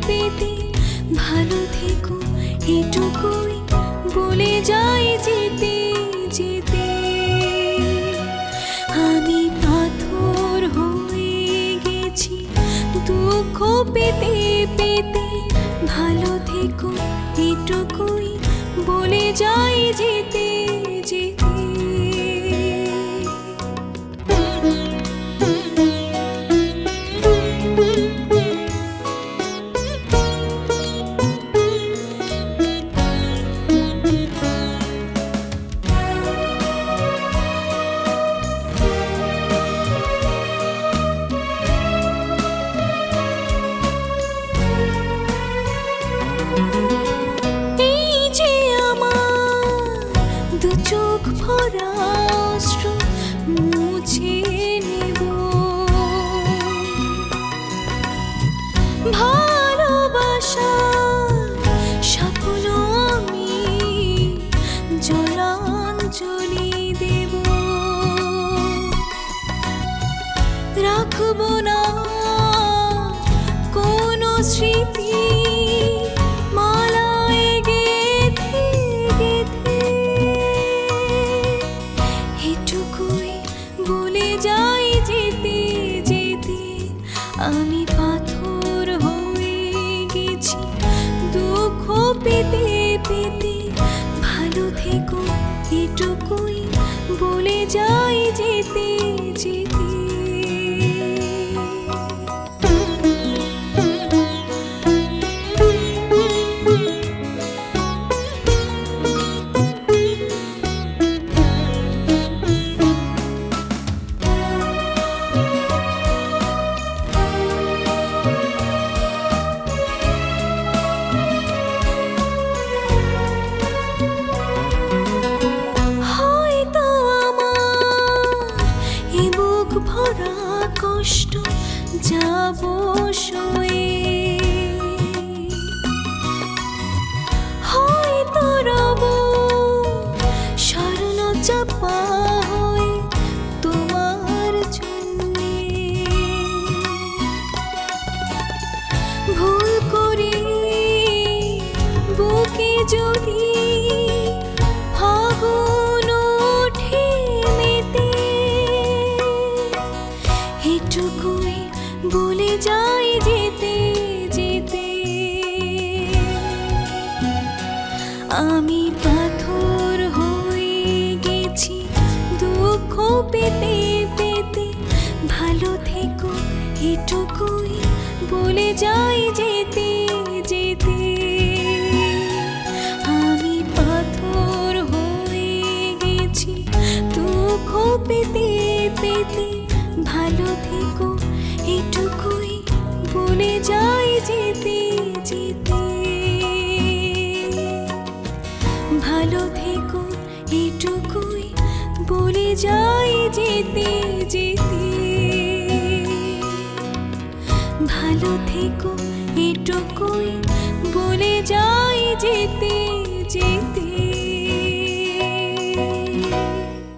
পেতে ভালো থেকো এটুকুই বলে যাই যেতে যেতে। আমি পাথর হয়ে গেছি দুঃখ পেতে পেতে ভালো থেকো এটুকুই বলে যাই যেতে যেতে। দু চোখ ভরা অশ্রু মুছে নেব, ভালোবাসা সাফল্য আমি জলাঞ্জলি দেব। রাখব না কোনো স্মৃতি আমি পাথর হয়ে গেছি দুঃখ পেতে পেতে ভালো থেকো এটুকুই বলে যাই যেতে যেতে। ভরা কষ্ট যাব সয়ে, হয়তো রব স্মরণ চাপা হয়ে তোমার জন্যে। ভুল করে বুকে যদি এটুকুই বলে যাই যেতে যেতে। আমি পাথর হয়ে গেছি দুঃখ পেতে পেতে ভালো থেকো এটুকুই বলে যাই যেতে যেতে। আমি পাথর হয়ে গেছি দুঃখ পেতে পেতে ভালো থেকো এটুকুই বলে যাই যেতে যেতে। ভালো থেকো এটুকুই বলে যাই যেতে যেতে। ভালো থেকো এটুকুই বলে যাই যেতে